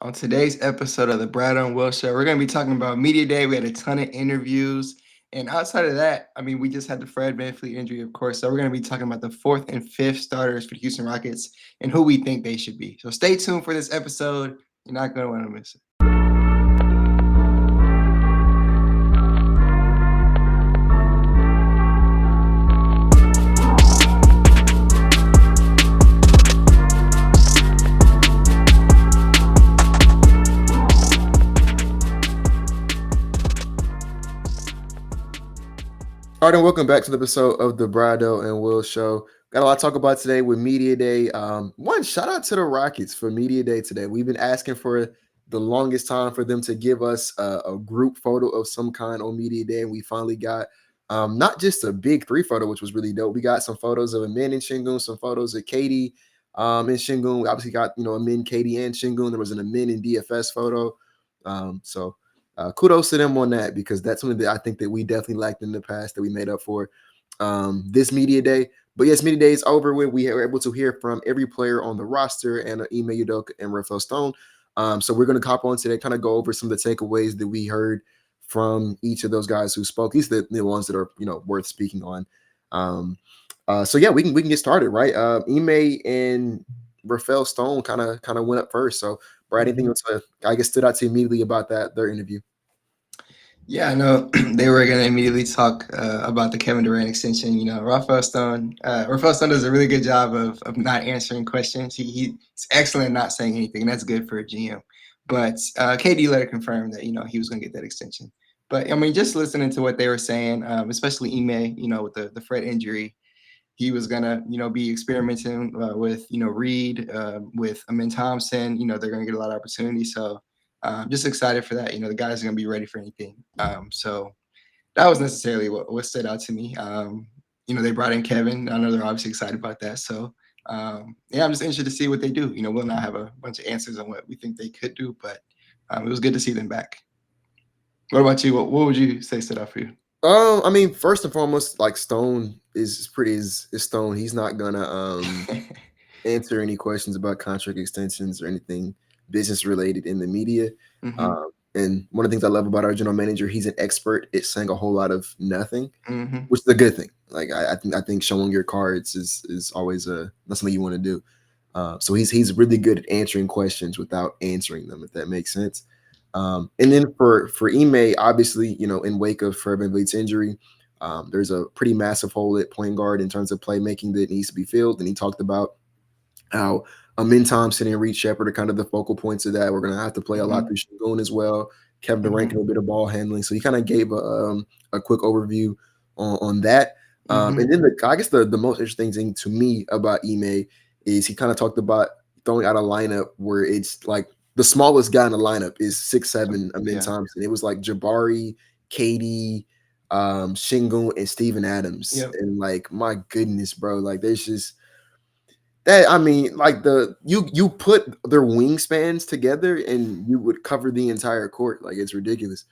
On today's episode of the Bradeaux and Will Show, we're going to be talking about Media Day. We had a ton of interviews. And outside of that, we just had the Fred VanVleet injury, of course. So we're going to be talking about the fourth and fifth starters for the Houston Rockets and who we think they should be. So stay tuned for this episode. You're not going to want to miss it. All right, and welcome back to the episode of the Bradeaux and Will Show. Got a lot to talk about today with Media Day. One, shout out to the Rockets for Media Day today. We've been asking for the longest time for them to give us a group photo of some kind on Media Day, and we finally got not just a big three photo, which was really dope. We got some photos of a men in Shingun, some photos of Katie in Shingun. We obviously got a men Katie and Shingun. There was a men in DFS photo. Kudos to them on that, because that's something that I think that we definitely lacked in the past that we made up for this Media Day. But yes, Media Day is over with. We were able to hear from every player on the roster and Ime Udoka and Rafael Stone. So we're going to hop on today, kind of go over some of the takeaways that we heard from each of those guys who spoke. These are the ones that are worth speaking on. So yeah, we can get started, right? Ime and Rafael Stone kind of went up first. So Brad, anything else I guess stood out to you immediately about their interview? Yeah, I know they were going to immediately talk about the Kevin Durant extension. Rafael Stone. Rafael Stone does a really good job of not answering questions. He's excellent at not saying anything, and that's good for a GM. But KD later confirmed that he was going to get that extension. But just listening to what they were saying, especially Ime, with the Fred injury, he was gonna be experimenting with Reed, with Amin Thompson. They're gonna get a lot of opportunities. So I'm just excited for that. The guys are going to be ready for anything. So that was necessarily what stood out to me. They brought in Kevin. I know they're obviously excited about that. So, yeah, I'm just interested to see what they do. We'll not have a bunch of answers on what we think they could do, but it was good to see them back. What about you? What would you say stood out for you? First and foremost, like Stone is Stone. He's not gonna answer any questions about contract extensions or anything business related in the media. Mm-hmm. And one of the things I love about our general manager, he's an expert at saying a whole lot of nothing, Mm-hmm. which is a good thing. Like I think showing your cards is always that's something you want to do. So he's really good at answering questions without answering them, if that makes sense. And then for Ime, obviously, in wake of Fred VanVleet's injury, there's a pretty massive hole at point guard in terms of playmaking that needs to be filled. And he talked about how Amin Thompson and Reed Shepard are kind of the focal points of that. We're going to have to play a lot through Shingun as well. Kevin Durant can do a bit of ball handling. So he kind of gave a quick overview on that. And then I guess the most interesting thing to me about Ime is he kind of talked about throwing out a lineup where it's like the smallest guy in the lineup is 6'7" Amin Thompson. It was like Jabari, Katie, Shingun, and Steven Adams. Yep. And like, my goodness, bro, like there's just that. I mean, like you put their wingspans together and you would cover the entire court. Like, it's ridiculous.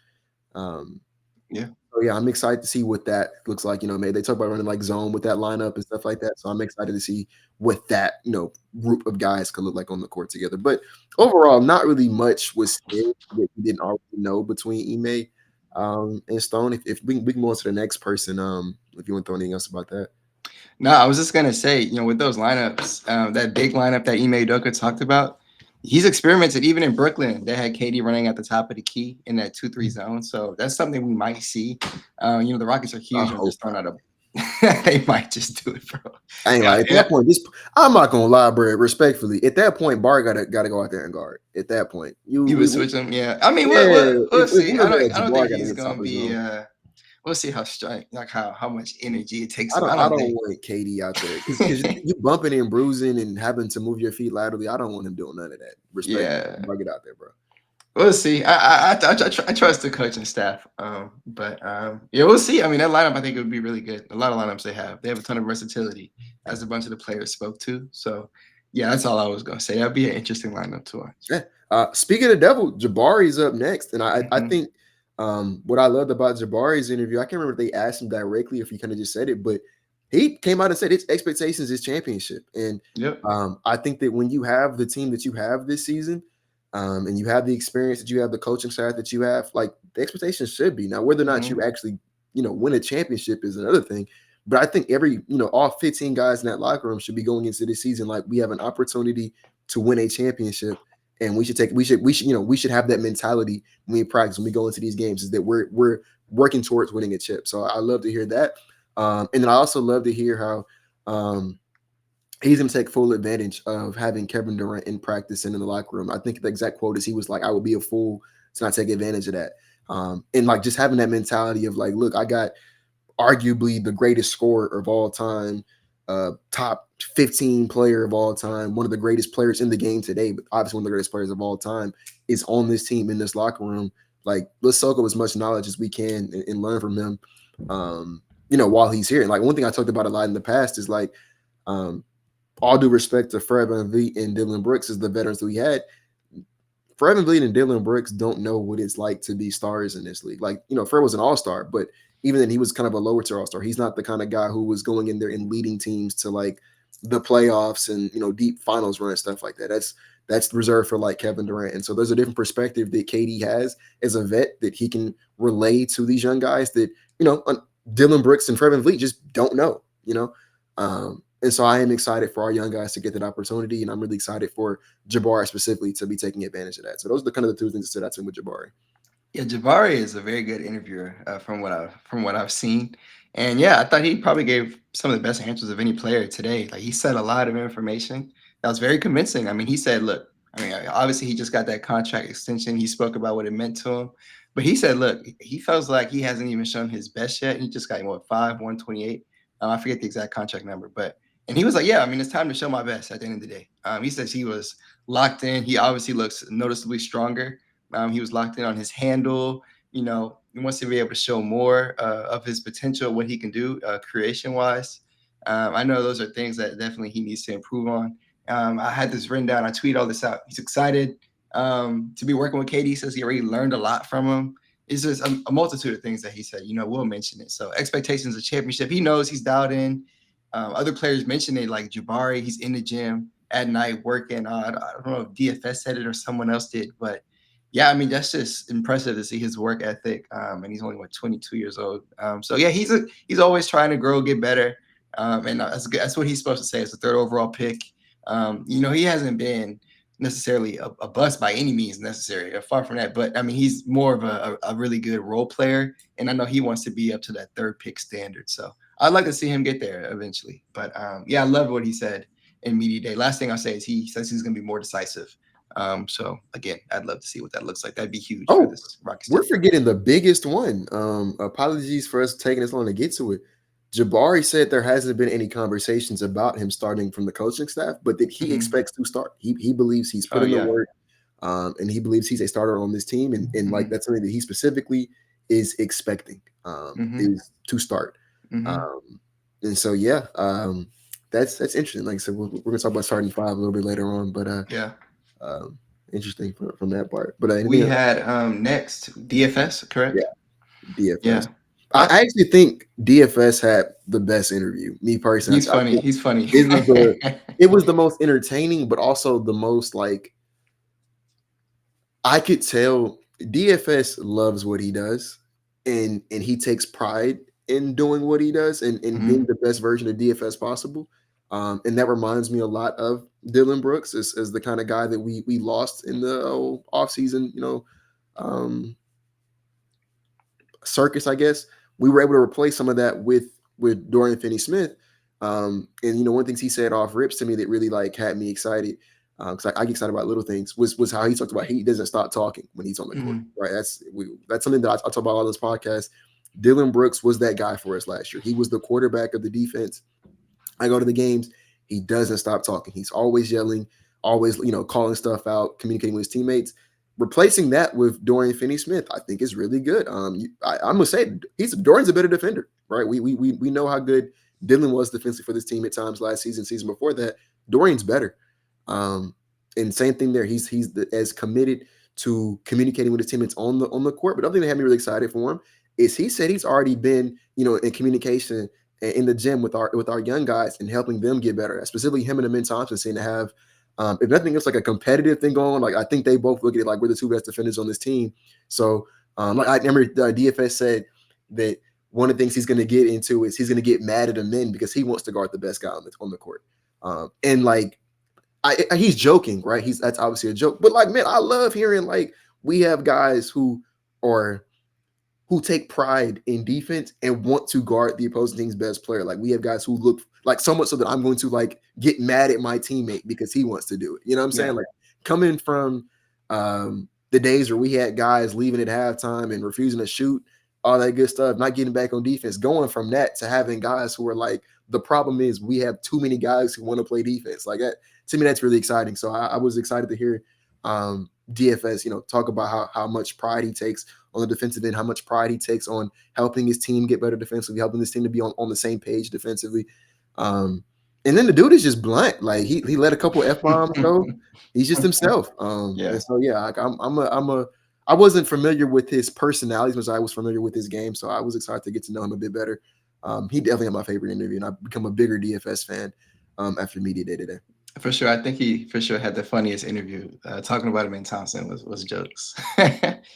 Yeah. So yeah, I'm excited to see what that looks like. Maybe they talk about running like zone with that lineup and stuff like that. So I'm excited to see what that group of guys could look like on the court together. But overall, not really much was said that we didn't already know between Ime and Stone. If we can move on to the next person, if you want to throw anything else about that. No, I was just gonna say, with those lineups, that big lineup that Ime Udoka talked about, he's experimented even in Brooklyn. They had KD running at the top of the key in that 2-3 zone, so that's something we might see. The Rockets are huge and just throwing out a. They might just do it, bro. I ain't like at that point. I'm not gonna lie, bro. Respectfully, at that point, Bar gotta go out there and guard. At that point, you would switch him. Yeah, we'll if see. we I look at don't Jabbar think gotta he's hit top gonna of his be. own. We'll see how strong, like how much energy it takes. I Him. don't want KD out there because you bumping and bruising and having to move your feet laterally. I don't want him doing none of that. Respect, get out there, bro. We'll see. I trust the coaching staff. But yeah, we'll see. I mean, that lineup I think it would be really good. A lot of lineups they have a ton of versatility, as a bunch of the players spoke to. So yeah, that's all I was gonna say. That'd be an interesting lineup to watch. Yeah. Speaking of the devil, Jabari's up next, and I think what I loved about Jabari's interview, I can't remember if they asked him directly or if he kind of just said it, but he came out and said his expectations is championship. And I think that when you have the team that you have this season, and you have the experience that you have, the coaching staff that you have, like the expectation should be now whether or not you Hmm. actually, win a championship is another thing. But I think all 15 guys in that locker room should be going into this season like we have an opportunity to win a championship, and we should have that mentality when we practice, when we go into these games, is that we're working towards winning a chip. So I love to hear that, and then I also love to hear how. He's going to take full advantage of having Kevin Durant in practice and in the locker room. I think the exact quote is he was like, "I would be a fool to not take advantage of that." And like just having that mentality of like, look, I got arguably the greatest scorer of all time, top 15 player of all time, one of the greatest players in the game today, but obviously one of the greatest players of all time is on this team in this locker room. Like, let's soak up as much knowledge as we can and learn from him. While he's here. And like one thing I talked about a lot in the past is like, um, all due respect to Fred VanVleet and Dylan Brooks as the veterans that we had, Fred VanVleet and Dylan Brooks don't know what it's like to be stars in this league. Like, Fred was an all-star, but even then he was kind of a lower tier all-star. He's not the kind of guy who was going in there and leading teams to like the playoffs and, deep finals run and stuff like that. That's reserved for like Kevin Durant. And so there's a different perspective that KD has as a vet that he can relay to these young guys that, Dylan Brooks and Fred VanVleet just don't know. And so I am excited for our young guys to get that opportunity, and I'm really excited for Jabari specifically to be taking advantage of that. So those are the kind of the two things that stood out to me with Jabari. Yeah, Jabari is a very good interviewer from what I've seen, and yeah, I thought he probably gave some of the best answers of any player today. Like he said a lot of information that was very convincing. I mean, he said, "Look, I mean, obviously he just got that contract extension. He spoke about what it meant to him, but he said, look, he feels like he hasn't even shown his best yet. He just got what 128. I forget the exact contract number, but and he was like, yeah, I mean, it's time to show my best at the end of the day. He says he was locked in. He obviously looks noticeably stronger. He was locked in on his handle. He wants to be able to show more of his potential, what he can do creation wise. I know those are things that definitely he needs to improve on. I had this written down. I tweet all this out. He's excited to be working with KD. He says he already learned a lot from him. It's just a multitude of things that he said. We'll mention it. So expectations of championship. He knows he's dialed in. Other players mentioned it, like Jabari. He's in the gym at night working. I don't know if DFS said it or someone else did, but yeah, I mean that's just impressive to see his work ethic. And he's only 22 years old. So yeah, he's always trying to grow, get better. And that's what he's supposed to say. It's the third overall pick. He hasn't been necessarily a bust by any means necessary. Far from that, but I mean he's more of a really good role player, and I know he wants to be up to that third pick standard. So I'd like to see him get there eventually. But yeah, I love what he said in media day. Last thing I'll say is he says he's going to be more decisive. So again, I'd love to see what that looks like. That'd be huge for Oh, this Rockets we're team. forgetting the biggest one. Apologies for us taking this long to get to it. Jabari said there hasn't been any conversations about him starting from the coaching staff, but that he Hmm. expects to start. He believes he's put Oh in the yeah. work, and he believes he's a starter on this team, and like Hmm. that's something that he specifically is expecting, Hmm. is to start. Hmm. Um, and so yeah, that's interesting. Like I said, we're gonna talk about starting five a little bit later on, but Yeah. um, interesting from that part. But anything We else? had next DFS, Yeah, correct? DFS. Yeah. I I, actually think DFS had the best interview. Me personally, he's funny. He's funny. it was the it was the most entertaining, but also the most like I could tell DFS loves what he does, and he takes pride in doing what he does and being Hmm. the best version of DFS possible. And that reminds me a lot of Dylan Brooks as the kind of guy that we lost in the offseason, um, circus, I guess. We were able to replace some of that with Dorian Finney-Smith. And one of the things he said off rips to me that really like had me excited, because I get excited about little things, was how he talked about he doesn't stop talking when he's on the court. Hmm. Right? That's something that I talk about on this podcast. Dylan Brooks was that guy for us last year. He was the quarterback of the defense. I go to the games. He doesn't stop talking. He's always yelling, always calling stuff out, communicating with his teammates. Replacing that with Dorian Finney-Smith, I think is really good. I'm gonna say Dorian's a better defender, right? We know how good Dylan was defensively for this team at times last season before that. Dorian's better, um, and same thing there. As committed to communicating with his teammates on the court. But the other thing that had me really excited for him is he said he's already been in communication in the gym with our young guys and helping them get better. Specifically, him and Amin Thompson seem to have If nothing else, like a competitive thing going on. Like I think they both look at it like we're the two best defenders on this team. So like I remember DFS said that one of the things he's going to get into is he's going to get mad at the men because he wants to guard the best guy on the court. And like he's joking, right? That's obviously a joke, but like, man, I love hearing like we have guys are who take pride in defense and want to guard the opposing team's best player. Like we have guys who look like so much so that I'm going to like get mad at my teammate because he wants to do it. You know what I'm saying? Yeah. Like coming from the days where we had guys leaving at halftime and refusing to shoot, all that good stuff, not getting back on defense, going from that to having guys who are like, the problem is we have too many guys who want to play defense. Like that, to me, that's really exciting. So I was excited to hear DFS, talk about how much pride he takes on the defensive end, how much pride he takes on helping his team get better defensively, helping this team to be on the same page defensively. And then the dude is just blunt. Like he let a couple F-bombs go. He's just himself. Yeah. And so yeah, like I wasn't familiar with his personality as much as I was familiar with his game. So I was excited to get to know him a bit better. He definitely had my favorite interview, and I've become a bigger DFS fan after media day today. For sure. I think he for sure had the funniest interview. Talking about him in Thompson was jokes.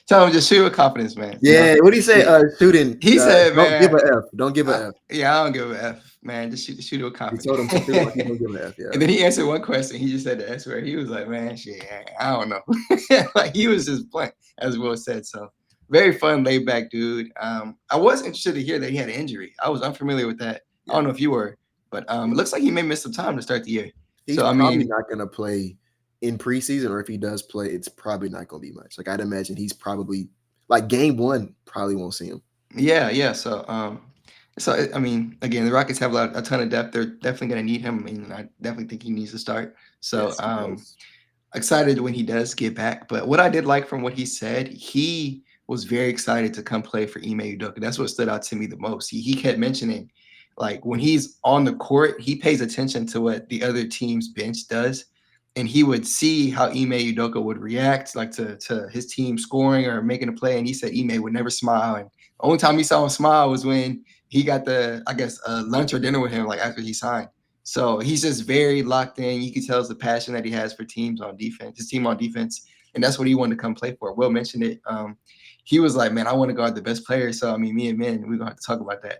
Tell him just shoot with confidence, man. Yeah, what did he say? Shooting. He said, don't man, give a F. Don't give a F. Yeah, I don't give a F, man. Just shoot with He confidence. told him to shoot like he don't give a F. Yeah. And then he answered one question. He just said the S word. He was like, man, shit, I don't know. Like he was just blank, as Will said. So very fun, laid back dude. I was interested to hear that he had an injury. I was unfamiliar with that. I don't know if you were, but it looks like he may miss some time to start the year. He's so I probably mean, not going to play in preseason, or if he does play, it's probably not going to be much. Like I'd imagine he's probably like game one, probably won't see him. Yeah. So I mean, again, the Rockets have a ton of depth. They're definitely going to need him. I mean, I definitely think he needs to start. So Yes, excited when he does get back. But what I did like from what he said, he was very excited to come play for Ime Udoka. That's what stood out to me the most. He kept mentioning, like when he's on the court, he pays attention to what the other team's bench does. And he would see how Ime Udoka would react, like to his team scoring or making a play. And he said Ime would never smile. And the only time he saw him smile was when he got lunch or dinner with him, like after he signed. So he's just very locked in. You can tell it's the passion that he has for teams on defense, his team on defense. And that's what he wanted to come play for. Will mentioned it. He was like, man, I want to guard the best player. So, I mean, me and men, we're going to have to talk about that.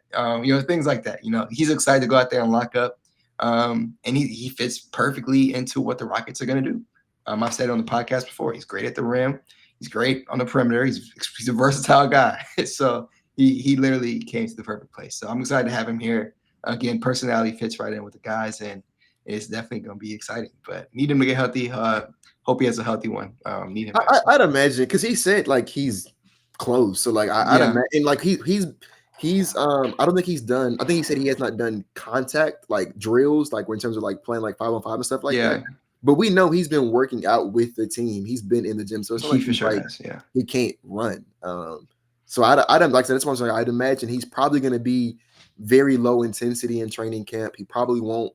Things like that. He's excited to go out there and lock up. And he fits perfectly into what the Rockets are going to do. I've said it on the podcast before. He's great at the rim. He's great on the perimeter. He's a versatile guy. So he literally came to the perfect place. So I'm excited to have him here. Again, personality fits right in with the guys, and it's definitely going to be exciting. But need him to get healthy. Hope he has a healthy one. Need him. I'd imagine because he said like he's close. So like I'd imagine like he's I don't think he's done. I think he said he has not done contact like drills like in terms of like playing like 5-on-5 and stuff like that. But we know he's been working out with the team. He's been in the gym, so it's not like he's like he can't run. So I'd like I said, that's what I'm saying. I'd imagine he's probably going to be very low intensity in training camp. He probably won't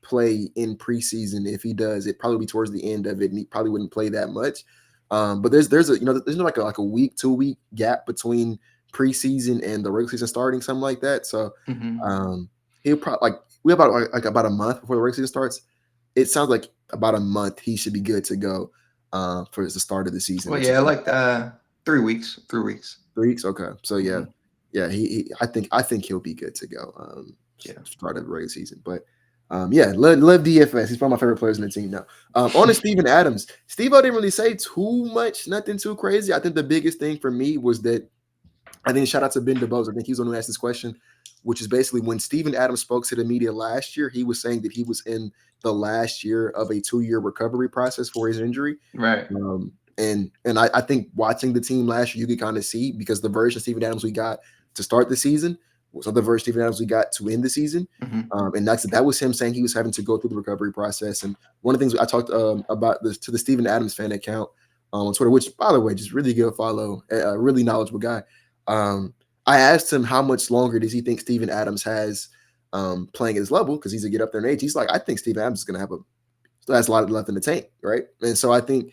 play in preseason. If he does, it probably be towards the end of it, and he probably wouldn't play that much. But there's no like a week, 2 week gap between preseason and the regular season starting, something like that. So he'll probably we have about a month before the regular season starts. It sounds like about a month he should be good to go for the start of the season. Well, yeah, like 3 weeks. 3 weeks. 3 weeks. Okay, so yeah. I think he'll be good to go. Start of the regular season, but love DFS. He's one of my favorite players in the team now. On to Steven Adams. Steve-O didn't really say too much, nothing too crazy. I think the biggest thing for me was that I think shout out to Ben DeBose. I think he's the one who asked this question, which is basically when Steven Adams spoke to the media last year, he was saying that he was in the last year of a 2-year recovery process for his injury. Right. And I think watching the team last year, you could kind of see because the version of Steven Adams we got to start the season was the version of Steven Adams we got to end the season. And that was him saying he was having to go through the recovery process. And one of the things I talked about this to the Steven Adams fan account on Twitter, which by the way, just really good follow, a really knowledgeable guy. I asked him how much longer does he think Steven Adams has playing at his level because he's a get up there in age. He's like, I think Steven Adams is going to have has a lot left in the tank, right? And so I think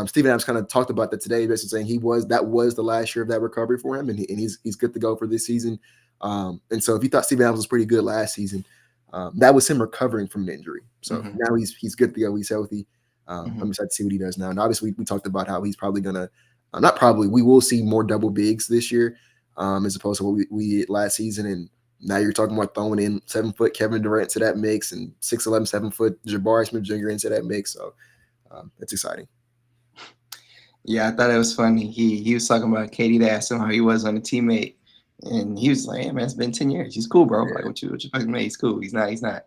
Steven Adams kind of talked about that today, basically saying that was the last year of that recovery for him, and he's good to go for this season. And so if you thought Steven Adams was pretty good last season, That was him recovering from an injury. So Hmm. now he's good to go. He's healthy. I'm Hmm. excited to see what he does now. And obviously, we talked about how he's probably gonna, not probably, we will see more double bigs this year, as opposed to what we did last season. And now you're talking about throwing in 7 foot Kevin Durant to that mix and 6'11", 7 foot Jabari Smith Jr. into that mix. So it's exciting. Yeah, I thought it was funny. He was talking about Katie. They asked him how he was on a teammate, and he was like, "Hey man, it's been 10 years. He's cool, bro. Like Yeah. what you fucking made? He's cool. He's not, he's not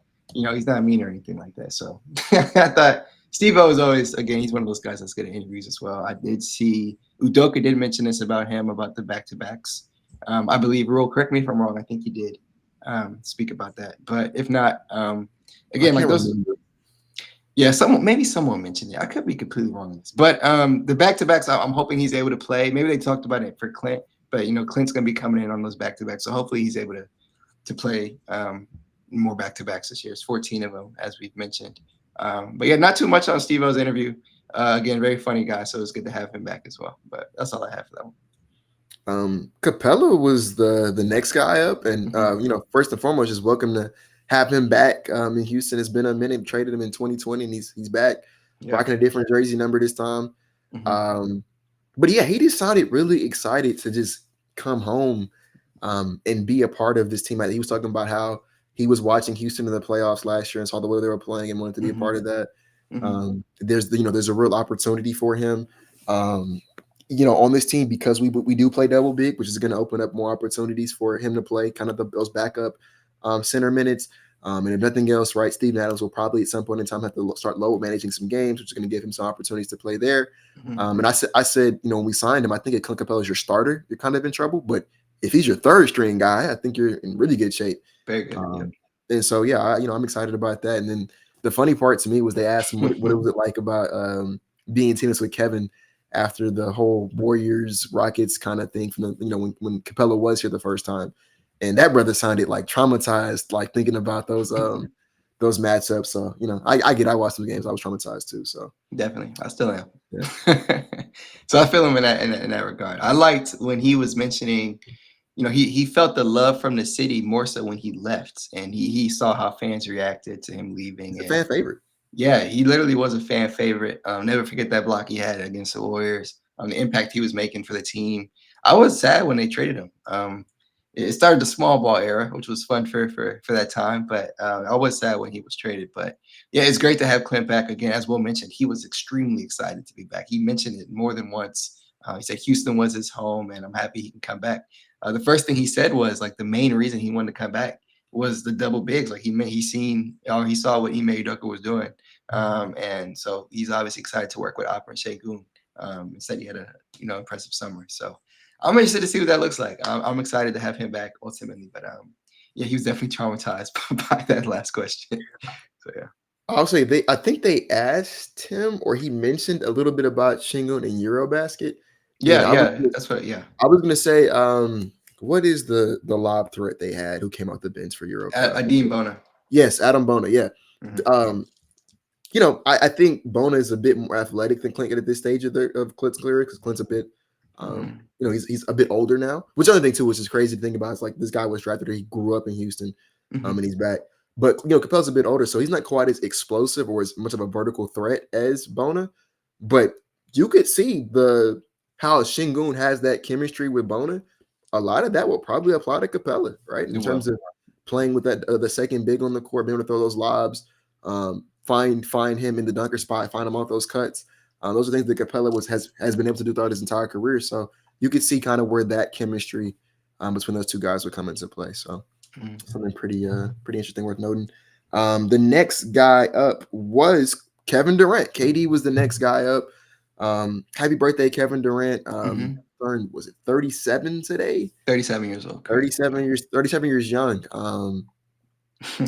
mean or anything like that." So I thought Steve-O is always, again, he's one of those guys that's good at interviews as well. I did see Udoka did mention this about him about the back to backs. I believe. Rule, correct me if I'm wrong. I think he did speak about that. But if not, I again, like can't those. remember. Yeah, someone mentioned it. I could be completely wrong on this, but the back to backs, I'm hoping he's able to play. Maybe they talked about it for Clint, but Clint's gonna be coming in on those back to backs, so hopefully he's able to play more back to backs this year. It's 14 of them, as we've mentioned. But yeah, not too much on Steve O's interview. Again, very funny guy, so it's good to have him back as well. But that's all I have for that one. Capella was the next guy up, and Hmm. first and foremost, just welcome to have him back in Houston. It's been a minute. Traded him in 2020, and he's back, Yeah. rocking a different jersey number this time. Hmm. Um, but yeah, he just sounded really excited to just come home and be a part of this team. He was talking about how he was watching Houston in the playoffs last year and saw the way they were playing and wanted to be a Hmm. part of that. Hmm. There's a real opportunity for him. Um, on this team because we do play double big, which is going to open up more opportunities for him to play kind of those backup center minutes. And if nothing else, right, Steven Adams will probably at some point in time have to start load managing some games, which is going to give him some opportunities to play there. Hmm. And I said, when we signed him, I think if Clint Capella is your starter, you're kind of in trouble. But if he's your third string guy, I think you're in really good shape. Very good. Yep. Um, and so, yeah, I'm excited about that. And then the funny part to me was they asked him what was it like about being teammates with Kevin after the whole Warriors Rockets kind of thing from when Capella was here the first time, and that brother sounded like traumatized, like thinking about those matchups. So I watched some games. I was traumatized too. So Definitely, I still am. yeah, So I feel him in that regard. I liked when he was mentioning, he felt the love from the city more so when he left, and he saw how fans reacted to him he's leaving, a and fan favorite. yeah, he literally was a fan favorite. Never forget that block he had against the Warriors. The impact he was making for the team. I was sad when they traded him. It started the small ball era, which was fun for that time. But I was sad when he was traded. But yeah, it's great to have Clint back again. As Will mentioned, he was extremely excited to be back. He mentioned it more than once. He said Houston was his home, and I'm happy he can come back. The first thing he said was like the main reason he wanted to come back was the double bigs. Like he saw what Ime Udoka was doing, and so he's obviously excited to work with Opera and Şengün. And said he had a impressive summer. So I'm interested to see what that looks like. I'm excited to have him back ultimately. But yeah, he was definitely traumatized by that last question. So yeah, I'll say I think they asked him or he mentioned a little bit about Shingun and Eurobasket, and yeah, yeah. That's what. Yeah, I was gonna say, what is the lob threat they had who came off the bench for Euro? Adim Bona. Yes, Adam Bona. Yeah. Hmm. Um, I think Bona is a bit more athletic than Clint at this stage of Clint's career because Clint's a bit, Hmm. he's a bit older now. Which other thing too, which is crazy to think about, is like this guy was drafted, he grew up in Houston, Hmm. and he's back. But Capella's a bit older, so he's not quite as explosive or as much of a vertical threat as Bona. But you could see how Shingun has that chemistry with Bona. A lot of that will probably apply to Capella, right? In terms Well. of playing with that the second big on the court, being able to throw those lobs, find him in the dunker spot, find him off those cuts. Those are things that Capella has been able to do throughout his entire career. So you could see kind of where that chemistry between those two guys would come into play. So Mhm. something pretty interesting worth noting. The next guy up was Kevin Durant. KD was the next guy up. Happy birthday, Kevin Durant. Mhm. Turned, was it 37 today? 37 years old, correct? 37 years young.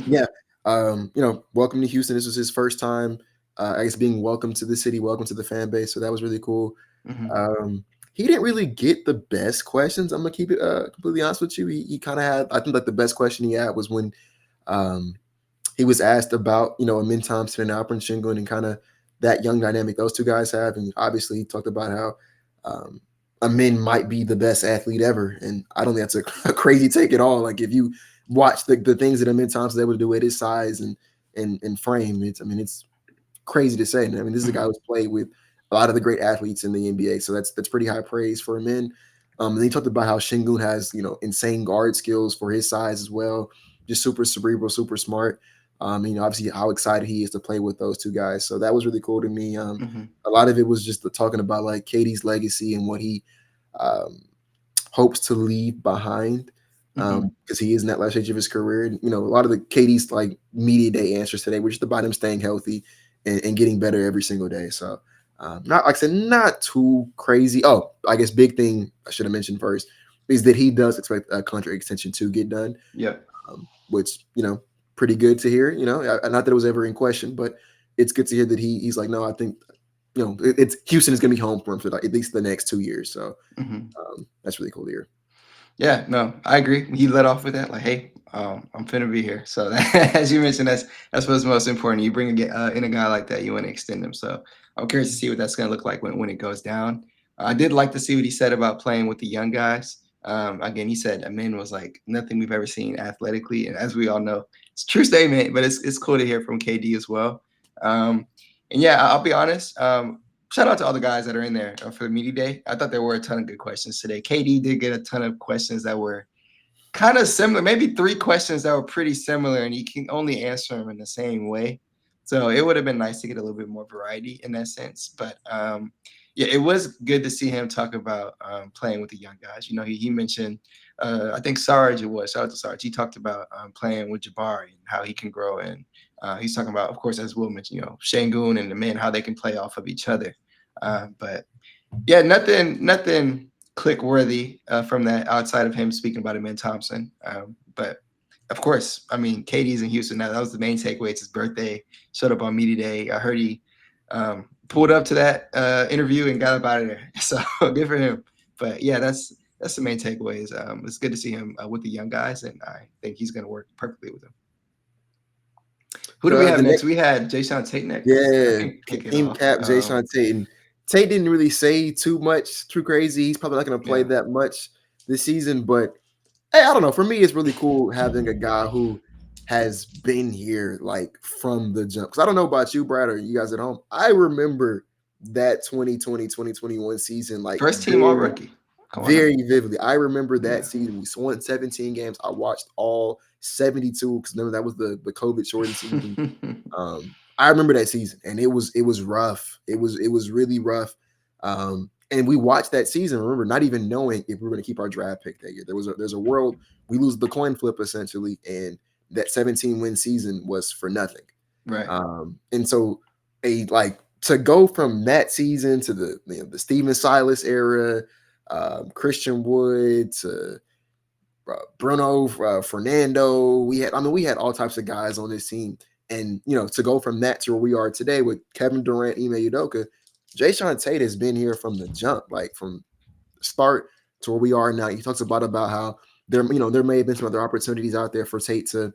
Yeah. Welcome to Houston. This was his first time, I guess, being welcome to the city, welcome to the fan base. So that was really cool. Hmm. He didn't really get the best questions. I'm gonna keep it completely honest with you. He kind of had, I think, like the best question he had was when um, he was asked about, Amin Thompson and Alperen Şengün and kind of that young dynamic those two guys have. And obviously he talked about how Amin might be the best athlete ever. And I don't think that's a crazy take at all. Like if you watch the things that Amin Thompson's able to do at his size and frame. It's crazy to say. I mean, this is a guy Mhm. who's played with a lot of the great athletes in the NBA, so that's pretty high praise for Amin. And he talked about how Shingun has insane guard skills for his size as well, just super cerebral, super smart. Obviously how excited he is to play with those two guys. So that was really cool to me. Mhm. A lot of it was just talking about like KD's legacy and what he um, hopes to leave behind Mhm. because he is in that last stage of his career. And, a lot of the KD's like media day answers today were just about him staying healthy and getting better every single day. So, not like I said, not too crazy. Oh, I guess big thing I should have mentioned first is that he does expect a contract extension to get done, Yep. which pretty good to hear. Not that it was ever in question, but it's good to hear that he's like, no, I think it's Houston is going to be home for him for like, at least the next 2 years. So Mhm. that's really cool to hear. Yeah, no, I agree. He led off with that, like, "Hey, I'm finna be here." So that, as you mentioned, that's what's most important. You bring in a guy like that, you want to extend him. So I'm curious to see what that's gonna look like when it goes down. I did like to see what he said about playing with the young guys. Again, he said Amin was like nothing we've ever seen athletically, and as we all know, it's a true statement. But it's cool to hear from KD as well. Um, and yeah, I'll be honest. Shout out to all the guys that are in there for the media day. I thought there were a ton of good questions today. KD did get a ton of questions that were kind of similar, maybe three questions that were pretty similar, and you can only answer them in the same way. So it would have been nice to get a little bit more variety in that sense. But yeah, it was good to see him talk about playing with the young guys. He mentioned, I think Sarge it was. Shout out to Sarge. He talked about playing with Jabari and how he can grow. And he's talking about, of course, as Will mentioned, Shangun and the men, how they can play off of each other. But yeah, nothing click worthy from that outside of him speaking about Amin Thompson. But of course, I mean, Katie's in Houston now. That was the main takeaway. It's his birthday. Showed up on media day. I heard he pulled up to that interview and got up out of there. So good for him. But yeah, that's the main takeaways. It's good to see him with the young guys, and I think he's going to work perfectly with them. Who do we have The next? next, We had Jason Tate next. I yeah, think kick it team off. cap, Jason Tate. And Tate didn't really say too much, too crazy. He's probably not going to play Yeah. that much this season, but hey, I don't know. For me, it's really cool having a guy who has been here like from the jump. Because I don't know about you, Brad, or you guys at home. I remember that 2020-2021 season like First team all very, rookie. Come on now. very vividly. I remember that Yeah. season. We won 17 games. I watched all 72 because remember that was the COVID shortened season. I remember that season, and it was rough. It was really rough. And we watched that season. Remember, not even knowing if we were going to keep our draft pick that year. There's a world we lose the coin flip essentially, and that 17 win season was for nothing. Right. And so a like to go from that season to the Steven Silas era, Christian Wood to Bruno, Fernando. We had all types of guys on this team, and to go from that to where we are today with Kevin Durant, Ime Udoka, Jayshawn Tate has been here from the jump, like from the start to where we are now. He talks about how there may have been some other opportunities out there for Tate to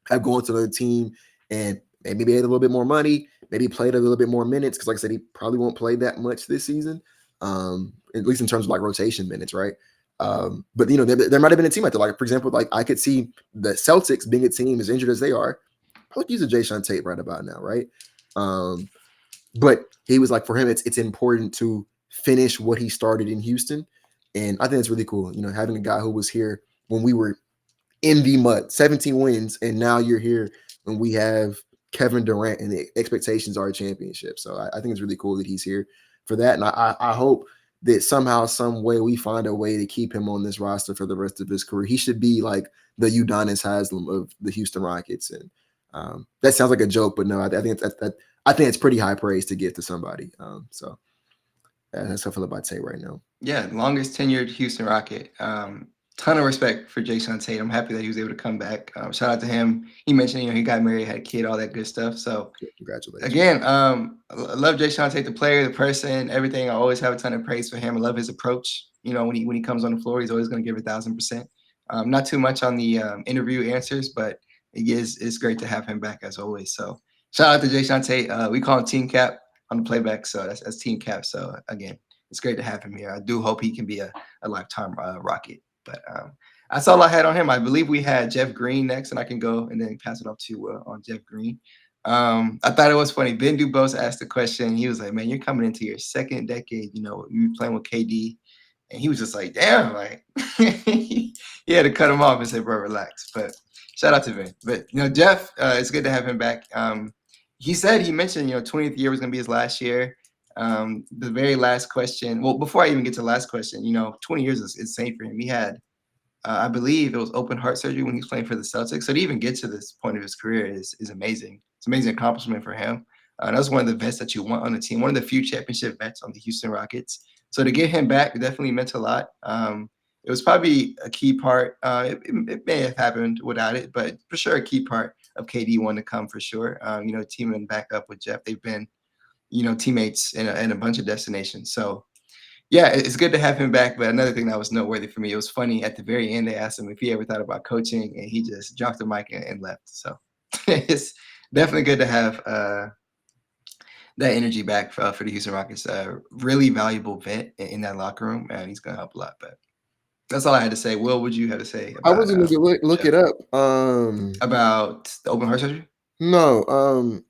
have gone to another team and maybe made a little bit more money, maybe played a little bit more minutes. Because like I said, he probably won't play that much this season, at least in terms of like rotation minutes, right? But there might have been a team out there. Like for example, like I could see the Celtics being a team as injured as they are, probably use a Jayshawn Tate right about now, right? Um, but he was like, for him, it's important to finish what he started in Houston, and I think it's really cool. Having a guy who was here when we were in the mud, 17 wins, and now you're here when we have Kevin Durant and the expectations are a championship. So I think it's really cool that he's here for that. And I hope that somehow, some way we find a way to keep him on this roster for the rest of his career. He should be like the Udonis Haslam of the Houston Rockets. And that sounds like a joke, but no, I think I think it's pretty high praise to give to somebody. So that's how I feel about Tate right now. Yeah, longest tenured Houston Rocket. Ton of respect for Jason Tate. I'm happy that he was able to come back. Shout out to him. He mentioned, he got married, had a kid, all that good stuff. So Congratulations. again, I love Jason Tate, the player, the person, everything. I always have a ton of praise for him. I love his approach. When he comes on the floor, he's always going to give 1,000%. Not too much on the interview answers, but it's great to have him back as always. So shout out to Jason Tate. We call him Team Cap on the playback, so that's Team Cap. So again, it's great to have him here. I do hope he can be a lifetime Rocket. But That's all I had on him. I believe we had Jeff Green next, and I can go and then pass it off to on Jeff Green. I thought it was funny. Ben Dubose asked the question. He was like, "Man, you're coming into your second decade. You know, you playing with KD," and he was just like, "Damn!" Like he had to cut him off and say, "Bro, relax." But shout out to Ben. But Jeff, it's good to have him back. He mentioned 20th year was gonna be his last year. The very last question. Well, before I even get to the last question, 20 years is insane for him. He had I believe it was open heart surgery when he was playing for the Celtics. So to even get to this point of his career is amazing. It's an amazing accomplishment for him. That's one of the vets that you want on the team, one of the few championship vets on the Houston Rockets. So to get him back definitely meant a lot. It was probably a key part. It may have happened without it, but for sure a key part of KD wanting to come for sure. Teaming back up with Jeff, they've been, teammates in a bunch of destinations. So yeah, it's good to have him back. But another thing that was noteworthy for me, it was funny at the very end. They asked him if he ever thought about coaching, and he just dropped the mic and left. So it's definitely good to have that energy back for the Houston Rockets. Really valuable vet in that locker room, and he's going to help a lot. But that's all I had to say. Will, what would you have to say I about wasn't gonna look Jeff? it up. About the open heart surgery? No.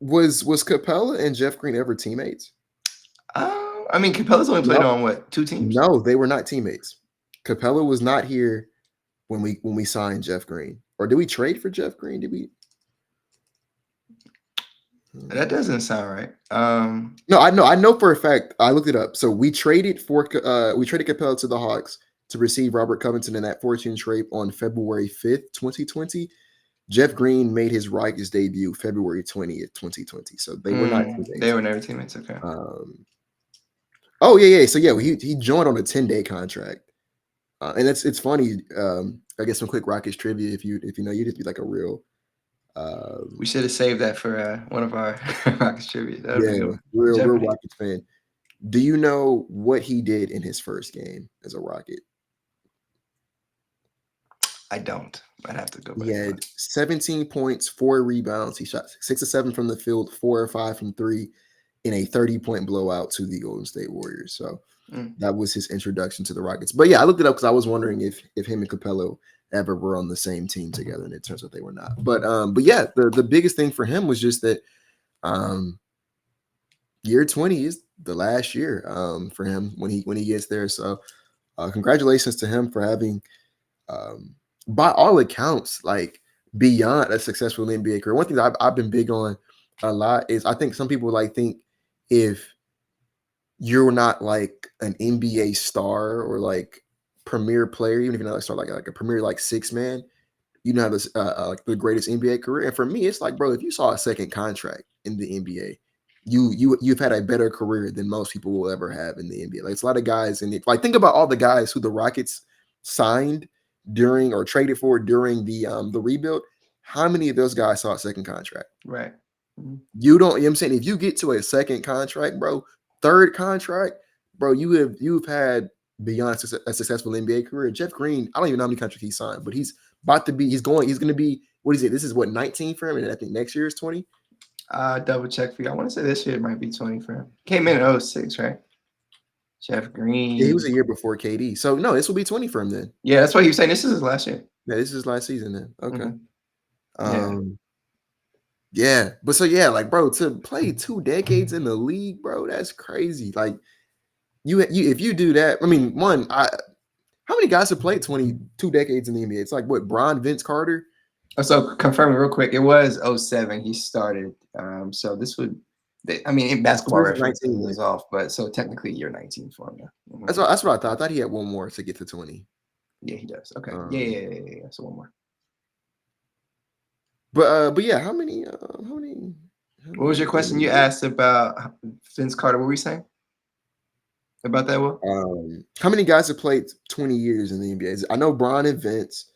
Was Capella and Jeff Green ever teammates? I mean, Capella's only played No, on what, 2 teams? no, they were not teammates. Capella was not here when we signed Jeff Green. Or did we trade for Jeff Green? Did we? That doesn't sound right. No, I know for a fact. I looked it up. So we traded Capella to the Hawks to receive Robert Covington in that fortune trade on February 5th, 2020. Jeff Green made his Rockets debut February 20th, 2020. So they were not They teammates. were never teammates. Okay. Oh yeah. So yeah, he joined on a 10-day contract. And it's funny. I guess some quick Rockets trivia. If you know, you just be like a real. We should have saved that for one of our Rockets tribute. That would have Yeah, been good. real Jeopardy. Rockets fan. Do you know what he did in his first game as a Rocket? I don't. I'd have to go He back and had look. 17 points, 4 rebounds. He shot 6 or 7 from the field, 4 or 5 from 3 in a 30-point blowout to the Golden State Warriors. So that was his introduction to the Rockets. But yeah, I looked it up because I was wondering if him and Capello ever were on the same team together, and it turns out they were not. But yeah, the biggest thing for him was just that year 20 is the last year for him when he gets there. So congratulations to him for having by all accounts, like beyond a successful NBA career. One thing that I've been big on a lot is I think some people think if you're not like an NBA star or like premier player, even if you're not a star, like a premier like 6 man, you know, have this like the greatest NBA career. And for me, it's like, bro, if you saw a second contract in the NBA, you've had a better career than most people will ever have in the NBA. Like it's a lot of guys in it. Like think about all the guys who the Rockets signed during or traded for during the rebuild. How many of those guys saw a second contract? Right. Mhm. You don't, you know what I'm saying? If you get to a second contract, bro, third contract, bro, you've had beyond a successful NBA career. Jeff Green, I don't even know how many contracts he signed, but he's going to be, what is it? This is what, 19 for him, and I think next year is 20. Double check for you. I want to say this year might be 20 for him. Came in at 06, right? Jeff Yeah, he was Green. a year before KD. So no, this will be 20 for him then. Yeah, that's why he was saying this is his last year. Yeah, this is his last season then. Okay. Hmm. Yeah. Um, yeah, but so yeah, like bro, to play 2 decades in the league, bro, that's crazy. Like you if you do that, I mean, how many guys have played 22 decades in the NBA? It's like what, Bron, Vince Carter? So confirming real quick, it was 07 he started. So this would, I mean, in basketball Where's reference, it 19 was then? off, but so technically you're 19 for him now. Mhm. That's what I thought. I thought he had one more to get to 20. Yeah, he does. Okay. Yeah, Um, yeah, yeah, yeah, yeah. So one more. but yeah, how What was your question? You many asked about Vince Carter. What were you saying about that, Will? how many guys have played 20 years in the NBA? I know Bron and Vince.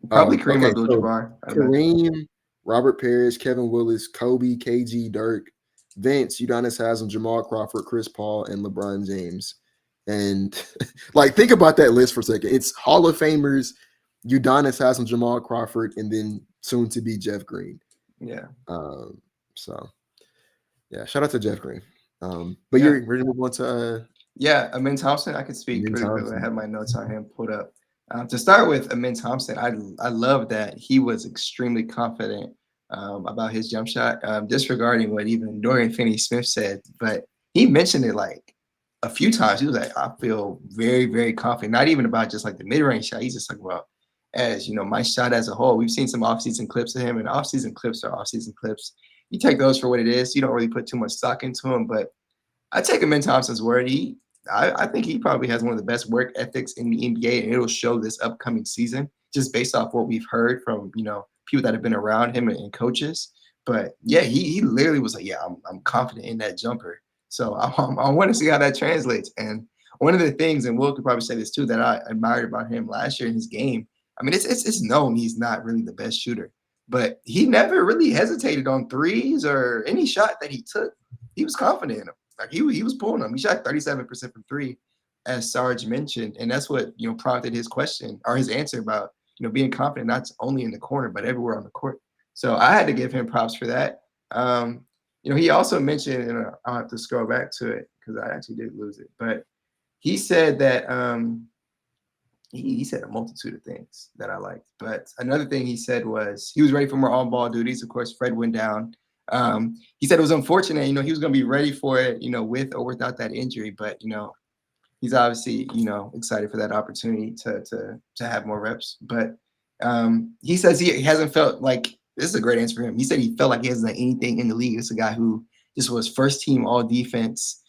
Probably Kareem Okay, so Abdul-Jabbar, I imagine. Kareem, Robert Parrish, Kevin Willis, Kobe, KG, Dirk, Vince, Udonis Haslem, Jamal Crawford, Chris Paul, and LeBron James. And like, think about that list for a second. It's Hall of Famers, Udonis Haslem, Jamal Crawford, and then soon to be Jeff Green. Yeah. So yeah, shout out to Jeff Green. But Yeah. you're ready to move on to Yeah. Amin Thompson, I could speak Min really quickly. I Thompson. have my notes on him pulled up. To start with, Amin Thompson, I love that he was extremely confident about his jump shot, disregarding what even Dorian Finney-Smith said. But he mentioned it like a few times. He was like, "I feel very, very confident." Not even about just like the mid-range shot. He's just talking about as my shot as a whole. We've seen some off-season clips of him, and off-season clips are off-season clips. You take those for what it is. You don't really put too much stock into them, but I take him in Thompson's word. I think he probably has one of the best work ethics in the NBA, and it'll show this upcoming season just based off what we've heard from people that have been around him and coaches. But yeah, he literally was like, yeah, I'm confident in that jumper. So I want to see how that translates. And one of the things, and Will could probably say this too, that I admired about him last year in his game. I mean, it's known he's not really the best shooter, but he never really hesitated on threes or any shot that he took. He was confident in them. Like he was pulling them. He shot 37% from three, as Sarge mentioned, and that's what prompted his question or his answer about being confident not only in the corner but everywhere on the court. So I had to give him props for that. He also mentioned, and I'll have to scroll back to it because I actually did lose it, but he said that he said a multitude of things that I liked. But another thing he said was he was ready for more on-ball duties. Of course, Fred went down. He said it was unfortunate. He was going to be ready for it, with or without that injury. But he's obviously excited for that opportunity to have more reps. But he says he hasn't felt like this is a great answer for him. He said he felt like he hasn't done anything in the league. It's a guy who just was first team all defense.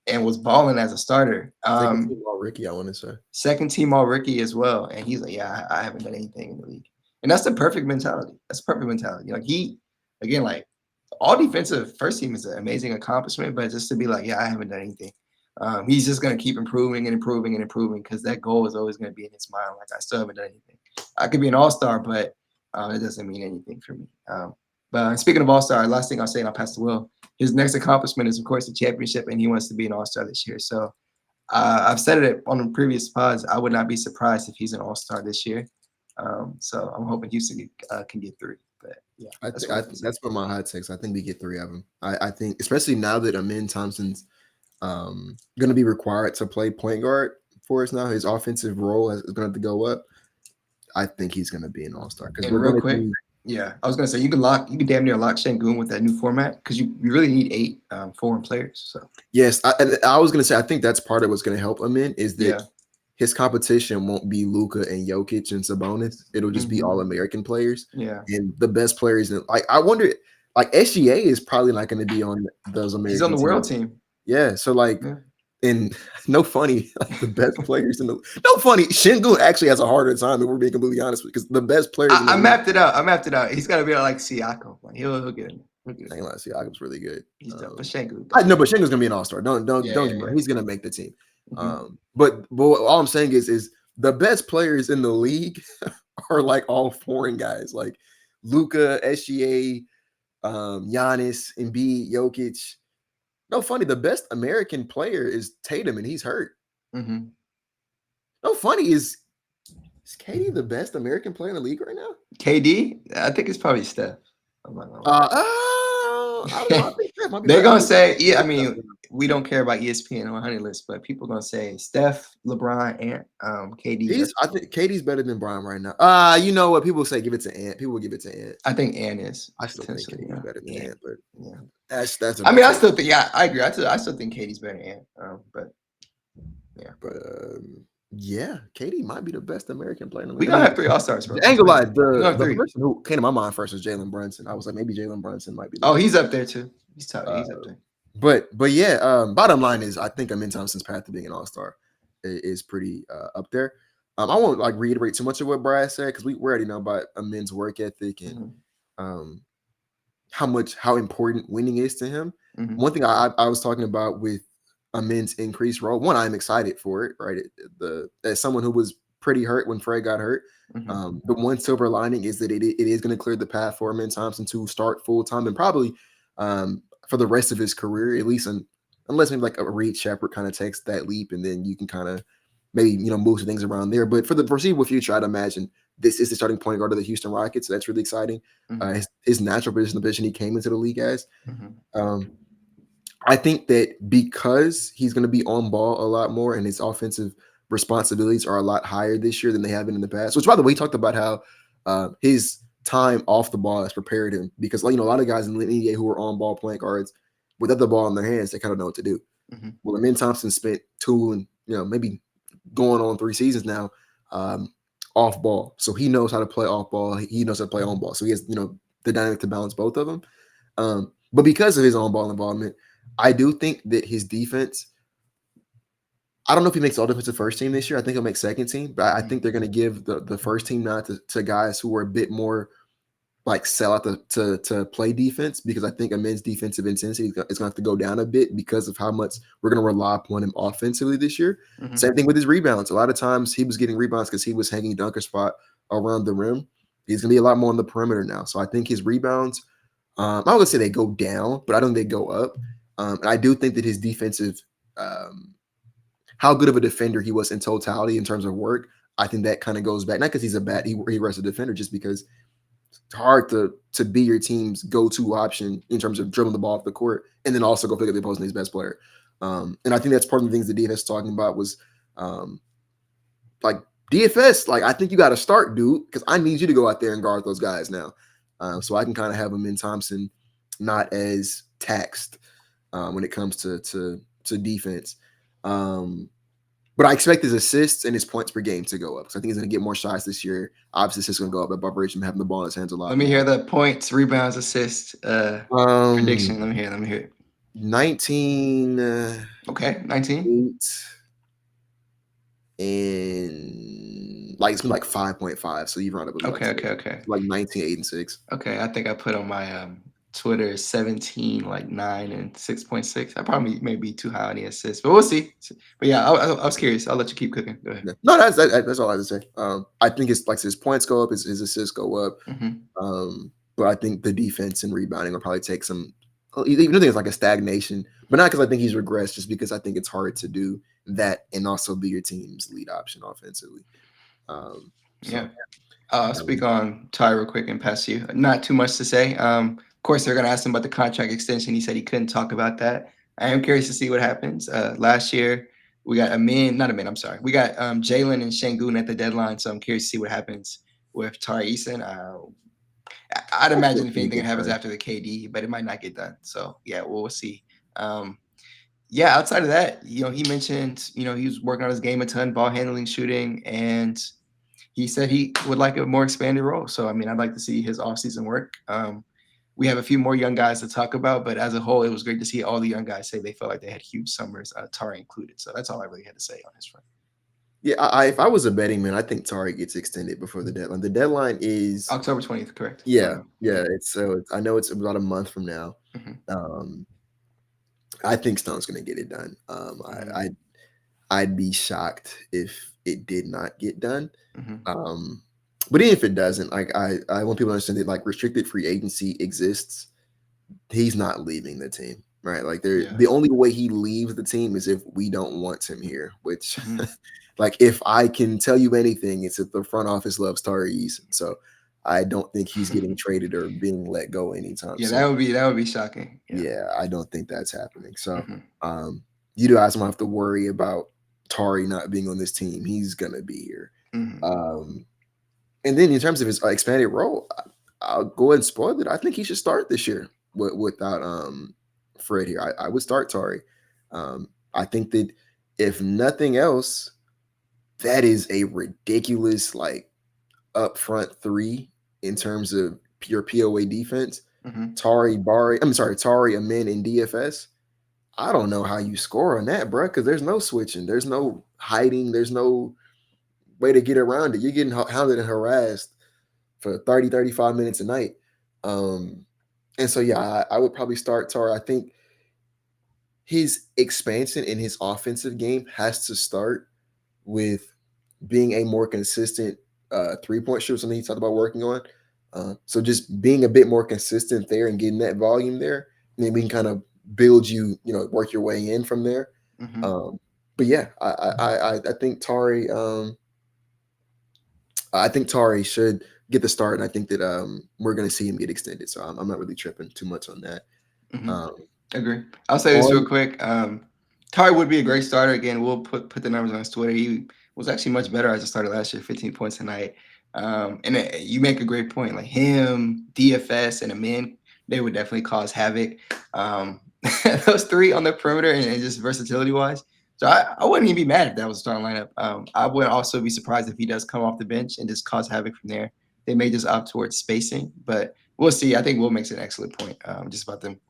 And was balling as a starter. Second team all Ricky, I want to say. Second team all rookie as well. And he's like, yeah, I haven't done anything in the league. And that's the perfect mentality. That's the perfect mentality. Like again, like all defensive first team is an amazing accomplishment, but just to be like, yeah, I haven't done anything. He's just going to keep improving and improving and improving because that goal is always going to be in his mind. Like, I still haven't done anything. I could be an all-star, but it doesn't mean anything for me. But speaking of all-star, last thing I'll say, and I'll pass to Will. His next accomplishment is, of course, the championship, and he wants to be an all-star this year. So I've said it on the previous pods. I would not be surprised if he's an all-star this year. So I'm hoping Houston can get 3. But yeah, that's one of my hot takes. I think we get 3 of them. I think, especially now that Amin Thompson's going to be required to play point guard for us now, his offensive role is going to have to go up. I think he's going to be an all-star because we're real quick. Yeah, I was gonna say you can damn near lock Şengün with that new format because you really need 8 foreign players. So yes, I was gonna say I think that's part of what's gonna help him in is that his competition won't be Luka and Jokic and Sabonis. It'll just be all American players. Yeah, and the best players. Like I wonder, like SGA is probably not going to be on those American. He's on the world team. Yeah, so like. Yeah. And no funny, like the best players in the no funny. Şengün actually has a harder time if we're being completely honest with because the best players. I mapped it out. He's got to be like Siakam. Like he'll get it. I ain't like Siakam's really good. He's but Şengün. I know, but Şengün's gonna be an all-star. Don't get me wrong. He's gonna make the team. But all I'm saying is the best players in the league are like all foreign guys, like Luka, SGA, Giannis, Embiid, Jokic. No funny, the best American player is Tatum, and he's hurt. No funny, is KD the best American player in the league right now? KD? I think it's probably Steph. I'm not gonna I don't know. I think Steph might be They're going to say, yeah, I mean, we don't care about ESPN 100 list, but people are going to say Steph, LeBron, and KD. I think KD's better than Brian right now. You know what? People say give it to Ant. People will give it to Ant. I think Ant is. I still think KD's better than Ant, but yeah. That's. I mean, I still think. Yeah, I agree. I still think KD's better than Ant. But yeah. But yeah, KD might be the best American player in the league. We're gonna have 3 all-stars, bro. I ain't gonna lie. The person who came to my mind first was Jalen Brunson. I was like, maybe Jalen Brunson might be. He's up there too. He's top. He's up there. But yeah, bottom line is I think Amin Thompson's path to being an all-star is pretty up there. I won't like reiterate too much of what Brad said because we already know about Amin's work ethic and how important winning is to him. One thing I was talking about with Amin's increased role. One, I'm excited for it, right? As someone who was pretty hurt when Fred got hurt, the one silver lining is that it is going to clear the path for Amin Thompson to start full time and probably for the rest of his career, at least unless maybe like a Reed Shepherd kind of takes that leap and then you can kind of maybe move some things around there. But for the foreseeable future, I'd imagine this is the starting point guard of the Houston Rockets. So that's really exciting. His natural position, the position he came into the league as. I think that because he's going to be on ball a lot more and his offensive responsibilities are a lot higher this year than they have been in the past. Which, by the way, he talked about how his time off the ball has prepared him because, a lot of guys in the NBA who are on ball playing cards without the ball in their hands, they kind of know what to do. Mm-hmm. Well, Amin Thompson spent 2 and maybe going on 3 seasons now off ball, so he knows how to play off ball. He knows how to play on ball, so he has the dynamic to balance both of them. But because of his on ball involvement, I do think that his defense. I don't know if he makes all defensive first team this year. I think he'll make second team, but I think they're going to give the first team nod to guys who are a bit more like sell out to play defense, because I think a men's defensive intensity is going to have to go down a bit because of how much we're going to rely upon him offensively this year. Mm-hmm. Same thing with his rebounds. A lot of times he was getting rebounds because he was hanging dunker spot around the rim. He's going to be a lot more on the perimeter now. So I think his rebounds, I'm not going to say they go down, but I don't think they go up. And I do think that his defensive, how good of a defender he was in totality in terms of work, I think that kind of goes back. Not because he's a bad, he runs a defender, just because it's hard to be your team's go-to option in terms of dribbling the ball off the court and then also go pick up the opposing best player. And I think that's part of the things that DFS was talking about was like DFS, like I think you got to start, dude, because I need you to go out there and guard those guys now. So I can kind of have Amin Thompson not as taxed when it comes to defense. But I expect his assists and his points per game to go up. So I think he's going to get more shots this year. Obviously, it's just going to go up above average and having the ball in his hands a lot Let me more. hear the points, rebounds, assists prediction. Let me hear it. 19. Okay, 19. 8, and like it's been like 5.5. So you round up with Okay. like 19, 8, and 6. Okay, I think I put on my Twitter 17, like 9 and 6.6. I probably may be too high on the assists, but we'll see. But yeah, I was curious. I'll let you keep cooking. Go ahead. Yeah. No, that's all I have to say. I think it's like his points go up, his assists go up. Mm-hmm. But I think the defense and rebounding will probably take some, even though there's like a stagnation, but not because I think he's regressed, just because I think it's hard to do that and also be your team's lead option offensively. Yeah. I'll speak on Ty real quick and pass you. Not too much to say. Of course, they're going to ask him about the contract extension. He said he couldn't talk about that. I am curious to see what happens. Last year, we got I'm sorry. We got Jalen and Şengün at the deadline, so I'm curious to see what happens with Tari Eason. I'd imagine if anything happens after the KD, but it might not get done. So, yeah, we'll see. Yeah, outside of that, he mentioned, he was working on his game a ton, ball handling, shooting, and he said he would like a more expanded role. So, I mean, I'd like to see his offseason work. We have a few more young guys to talk about, but as a whole, it was great to see all the young guys say they felt like they had huge summers, Tari included. So that's all I really had to say on his front. Yeah, if I was a betting man, I think Tari gets extended before the deadline. The deadline is October 20th, correct? Yeah. I know it's about a month from now. Mm-hmm. I think Stone's going to get it done. I'd be shocked if it did not get done. Mm-hmm. But even if it doesn't, like I want people to understand that like restricted free agency exists. He's not leaving the team, right? Like the only way he leaves the team is if we don't want him here. Which, like, if I can tell you anything, it's that the front office loves Tari Eason. So I don't think he's getting traded or being let go anytime soon. soon. That would be shocking. Yeah, I don't think that's happening. So you guys don't have to worry about Tari not being on this team. He's gonna be here. And then in terms of his expanded role, I'll go ahead and spoil it. I think he should start this year without Fred here. I would start Tari. I think that if nothing else, that is a ridiculous like upfront 3 in terms of pure POA defense. Tari, Amin, and DFS. I don't know how you score on that, bro, because there's no switching, there's no hiding, there's no way to get around it. You're getting hounded and harassed for 30, 35 minutes a night. And so, yeah, I would probably start Tari. I think his expansion in his offensive game has to start with being a more consistent 3-point shooter, something he talked about working on. So just being a bit more consistent there and getting that volume there, and then we can kind of build work your way in from there. But yeah, I think Tari. I think Tari should get the start, and I think that we're going to see him get extended. So I'm not really tripping too much on that. Agree. I'll say this real quick. Tari would be a great starter. Again, we'll put the numbers on his Twitter. He was actually much better as a starter last year, 15 points tonight. And you make a great point. Like him, DFS, and Amin, they would definitely cause havoc. Um, those three on the perimeter and just versatility wise. So I wouldn't even be mad if that was a starting lineup. I would also be surprised if he does come off the bench and just cause havoc from there. They may just opt towards spacing, but we'll see. I think Will makes an excellent point just about them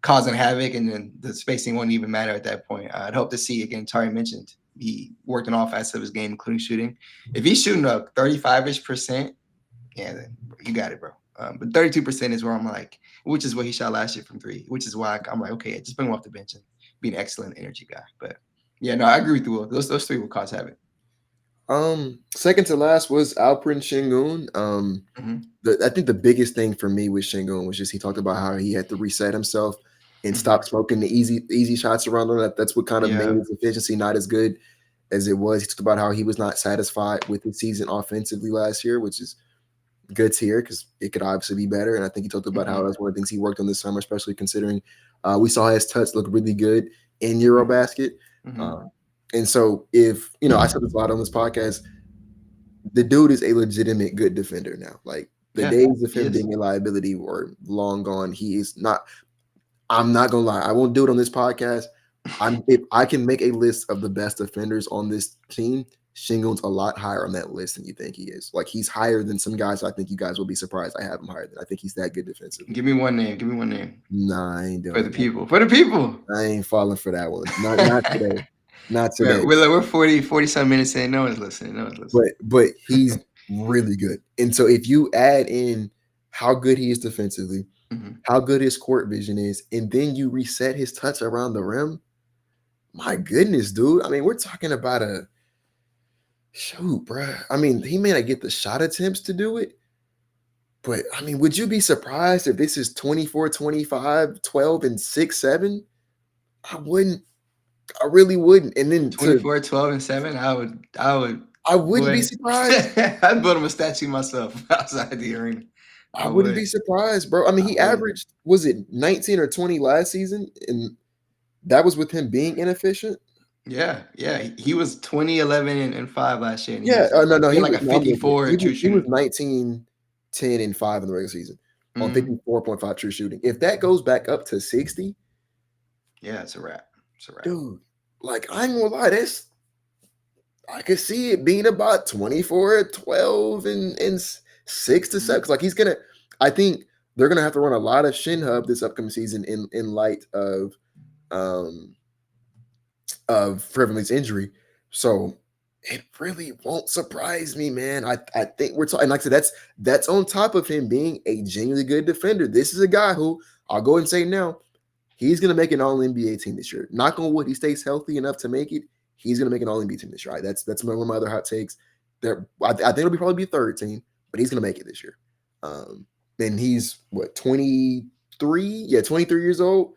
causing havoc, and then the spacing won't even matter at that point. I'd hope to see, again, Tari mentioned he worked on all facets of his game, including shooting. If he's shooting up 35-ish%, yeah, then you got it, bro. But 32% is where I'm like, which is what he shot last year from three, which is why I'm like, okay, just bring him off the bench and be an excellent energy guy. But yeah, no, I agree with you, Will. Those three will cause havoc. Second to last was Alperen Şengün. Mm-hmm. I think the biggest thing for me with Şengün was just he talked about how he had to reset himself and Mm-hmm. stop smoking the easy shots around him. That's what kind of made Yeah. his efficiency not as good as it was. He talked about how he was not satisfied with his season offensively last year, which is good to hear because it could obviously be better. And I think he talked about how Mm-hmm. that's one of the things he worked on this summer, especially considering we saw his touch look really good in Mm-hmm. Eurobasket. Mm-hmm. Um, and so if I said this a lot on this podcast, the dude is a legitimate good defender now. Like the Yeah, days of he him is. being a liability were long gone. He is not. I'm not gonna lie. I won't do it on this podcast. If I can make a list of the best defenders on this team, Shingun's a lot higher on that list than you think he is. Like he's higher than some guys. I think you guys will be surprised. I have him higher than. I think he's that good defensively. Give me one name. Give me one name Nah, I ain't for doing the it. people. For the people. I ain't falling for that one. Not today. Not today. We're 40 some minutes in. No one's listening. No one's listening. But he's really good. And so if you add in how good he is defensively, Mm-hmm. how good his court vision is, and then you reset his touch around the rim, my goodness, dude. I mean, we're talking about a shoot, bro. I mean, he may not get the shot attempts to do it, but I mean, would you be surprised if this is 24, 25, 12, and 6, 7? I wouldn't. I really wouldn't. And then 24, 12, and 7. I would, I wouldn't be boy. surprised. I'd build him a statue myself outside the arena. I I wouldn't be would. surprised, bro. I mean, I he would. averaged, was it 19 or 20 last season? And that was with him being inefficient. Yeah, yeah. He was 20, 11, and 5 last year, and Yeah, no, he had he like was a no, I'm looking at 54 true he was shooting. 19, 10, and 5 in the regular season on Mm, 54.5 true shooting. If that goes back up to 60, yeah, it's a wrap. It's a wrap. dude, like I ain't gonna lie, I could see it being about 24, 12, and 6 to 7. Mm, 'Cause, like I think they're gonna have to run a lot of shin hub this upcoming season in light um of Freeman's injury. So it really won't surprise me, man. I think we're talking, like I said, that's on top of him being a genuinely good defender. This is a guy who I'll go and say now, he's gonna make an all NBA team this year. Knock on wood, he stays healthy enough to make it. He's gonna make an all NBA team this year. Right? That's one of my other hot takes. I think it'll be probably be third team, but he's gonna make it this year. And he's what 23? Yeah, 23 years old.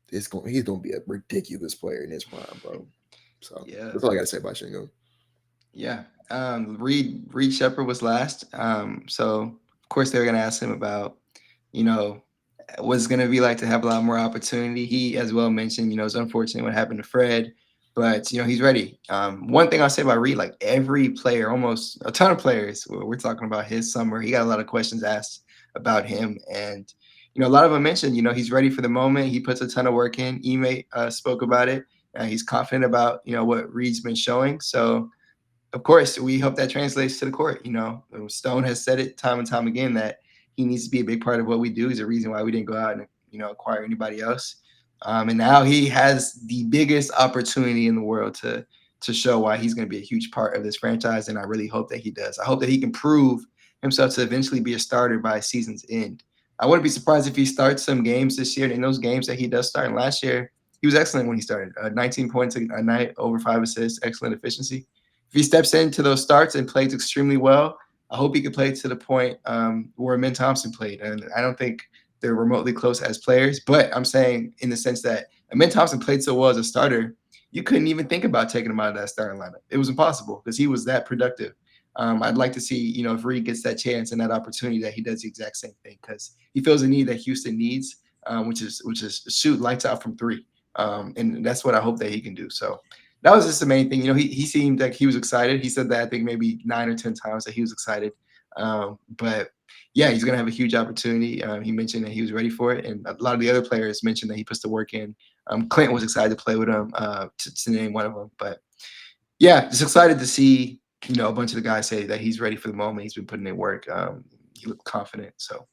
He's gonna be a ridiculous player in his prime, bro. So yeah. that's all I gotta say about Shingo. Yeah. Reed Shepard was last. So of course they were gonna ask him about, you know, what's gonna be like to have a lot more opportunity. He as well mentioned, it's unfortunate what happened to Fred, but he's ready. One thing I'll say about Reed, like every player, almost a ton of players, we're talking about his summer. He got a lot of questions asked about him, and a lot of them mentioned, he's ready for the moment. He puts a ton of work in. Ime spoke about it. He's confident about what Reed's been showing. So of course, we hope that translates to the court. Stone has said it time and time again that he needs to be a big part of what we do. He's a reason why we didn't go out and acquire anybody else. And now he has the biggest opportunity in the world to show why he's going to be a huge part of this franchise. And I really hope that he does. I hope that he can prove himself to eventually be a starter by season's end. I wouldn't be surprised if he starts some games this year. And in those games that he does start, and last year he was excellent when he started. 19 points a night, over 5 assists, excellent efficiency. If he steps into those starts and plays extremely well, I hope he could play to the point where Min Thompson played. And I don't think they're remotely close as players, but I'm saying in the sense that Min Thompson played so well as a starter, you couldn't even think about taking him out of that starting lineup. It was impossible because he was that productive. I'd like to see, if Reed gets that chance and that opportunity, that he does the exact same thing because he feels a need that Houston needs, which is shoot lights out from three. And that's what I hope that he can do. So that was just the main thing. He seemed like he was excited. He said that I think maybe 9 or 10 times that he was excited. But yeah, he's gonna have a huge opportunity. He mentioned that he was ready for it, and a lot of the other players mentioned that he puts the work in. Clinton was excited to play with him, to name one of them. But yeah, just excited to see a bunch of the guys say that he's ready for the moment. He's been putting in work. He looked confident. So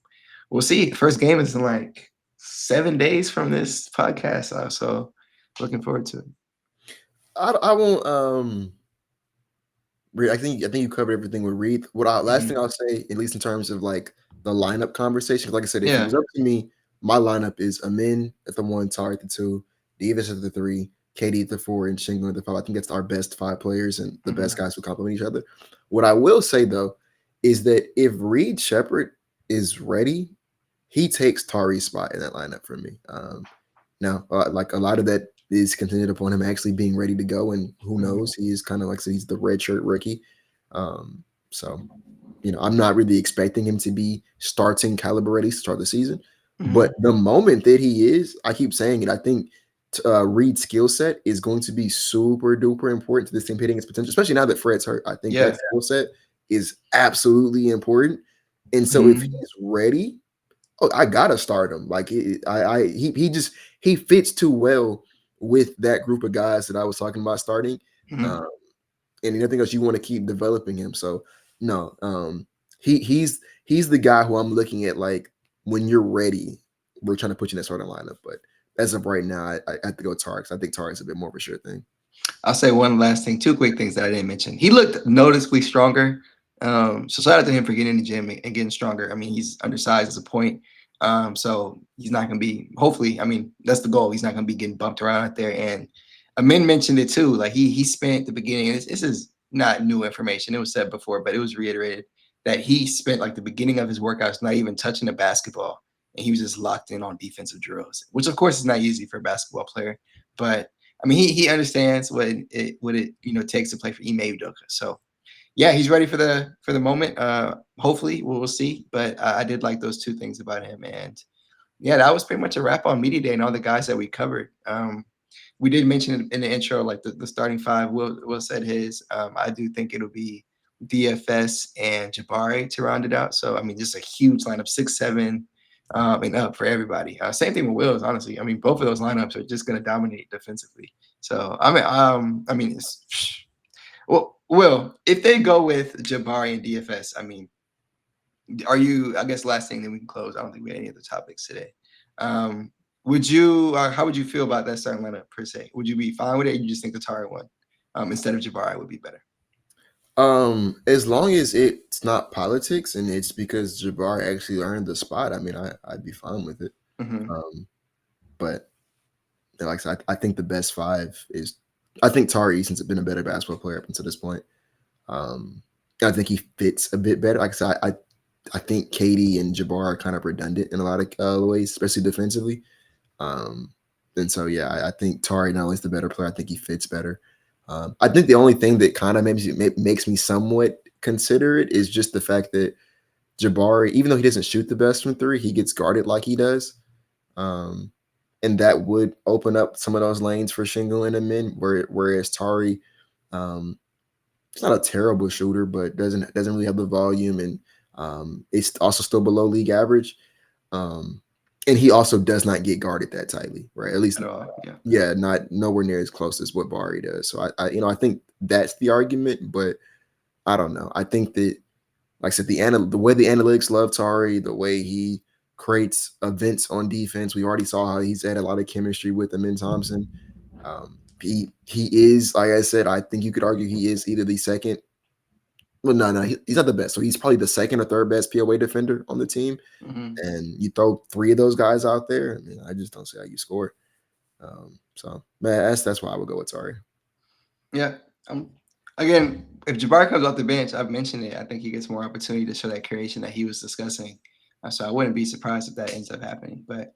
we'll see. The first game is in like 7 days from this podcast. So looking forward to it. I won't. I think you covered everything with Reed. Last thing Mhm. I'll say, at least in terms of like the lineup conversation, 'cause like I said, if it Yeah. was up to me, my lineup is Amin at the one, Tar at the two, Davis at the three, KD at the four, and Shingo at the five. I think that's our best five players and the best Mhm. guys who complement each other. What I will say though is that if Reed Shepard is ready, he takes Tari's spot in that lineup for me. Now, like a lot of that is contingent upon him actually being ready to go, and who Mhm. knows? He is kind of like I said, he's the red shirt rookie. So I'm not really expecting him to be starting caliber ready to start the season. But Mhm. the moment that he is, I keep saying it. I think Reed's skill set is going to be super duper important to this team hitting its potential, especially now that Fred's hurt. I think that Yeah. skill set is absolutely important. And so if Mhm. he's ready, oh, I gotta start him. Like he fits too well with that group of guys that I was talking about starting. Mhm. Um, and anything else you want to keep developing him. So no, he's the guy who I'm looking at. Like when you're ready, we're trying to put you in that starting lineup. But as of right now, I have to go Tarek. I think Tarek's a bit more of a sure thing. I'll say one last thing, two quick things that I didn't mention. He looked noticeably stronger. So shout out to him for getting in the gym and getting stronger. I mean, he's undersized as a point. So he's not going to be, hopefully, I mean, that's the goal. He's not going to be getting bumped around out there. And Amin mentioned it too. Like he spent the beginning, and this is not new information. It was said before, but it was reiterated that he spent like the beginning of his workouts not even touching the basketball. And he was just locked in on defensive drills, which of course is not easy for a basketball player. But I mean, he understands what it takes to play for Ime Udoka. So yeah, he's ready for the moment. Hopefully, we'll see. But I did like those two things about him, and yeah, that was pretty much a wrap on media day and all the guys that we covered. We did mention in the intro like the starting five. Will said his. I do think it'll be DFS and Jabari to round it out. So I mean, just a huge lineup, 6'7", and up for everybody. Same thing with Wills, honestly. I mean, both of those lineups are just going to dominate defensively. So well, if they go with Jabari and DFS, I mean, are you? I guess last thing, then we can close. I don't think we had any other topics today. Um, would you? How would you feel about that starting lineup per se? Would you be fine with it? Or you just think the Tari one instead of Jabari would be better? As long as it's not politics and it's because Jabbar actually earned the spot, I mean, I'd be fine with it. Hmm. But like I said, I think the best five is I think Tari Easton's been a better basketball player up until this point. Um, I think he fits a bit better. Like I said, I think Katie and Jabbar are kind of redundant in a lot of ways, especially defensively. Um, and so yeah, I think Tari not only is the better player, I think he fits better. I think the only thing that kind of makes me somewhat consider it is just the fact that Jabari, even though he doesn't shoot the best from three, he gets guarded like he does. Um, and that would open up some of those lanes for Shingle and Amin, whereas Tari, um, he's not a terrible shooter, but doesn't really have the volume, and it's also still below league average. Um, and he also does not get guarded that tightly, right? At least, At all? Yeah. yeah, not nowhere near as close as what Bari does. So I think that's the argument, but I don't know. I think that, like I said, the way the analytics love Tari, the way he creates events on defense, we already saw how he's had a lot of chemistry with Amin Thompson. He is, like I said, I think you could argue he is either the second. Well, no, he's not the best. So he's probably the second or third best POA defender on the team. Hmm. And you throw three of those guys out there, I mean, I just don't see how you score. So man, that's why I would go with Tari. Yeah. Um, Again, if Jabari comes off the bench, I've mentioned it. I think he gets more opportunity to show that creation that he was discussing. So I wouldn't be surprised if that ends up happening. But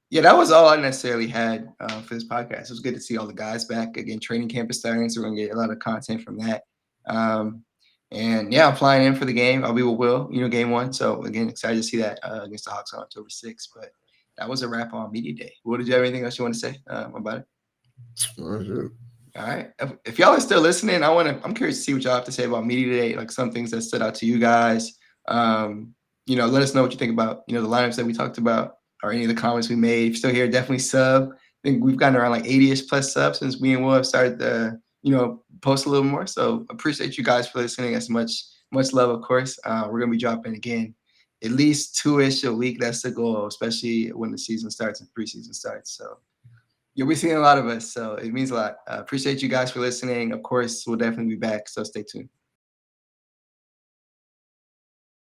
yeah, that was all I necessarily had for this podcast. It was good to see all the guys back again. Training camp is starting, so we're gonna get a lot of content from that. Um, and yeah, I'm flying in for the game. I'll be with Will, game one. So again, excited to see that against the Hawks on October 6th. But that was a wrap on media day. What did you have anything else you want to say about it? Oh, shoot. All right. If y'all are still listening, I'm curious to see what y'all have to say about media today, like some things that stood out to you guys. Let us know what you think about, the lineups that we talked about or any of the comments we made. If you're still here, definitely sub. I think we've gotten around like 80-ish plus subs since me and Will have started to, post a little more. So appreciate you guys for listening. As much love, of course. We're gonna be dropping again at least 2-ish a week. That's the goal, especially when the season starts and preseason starts. So you'll be seeing a lot of us, so it means a lot. Appreciate you guys for listening. Of course, we'll definitely be back, so stay tuned.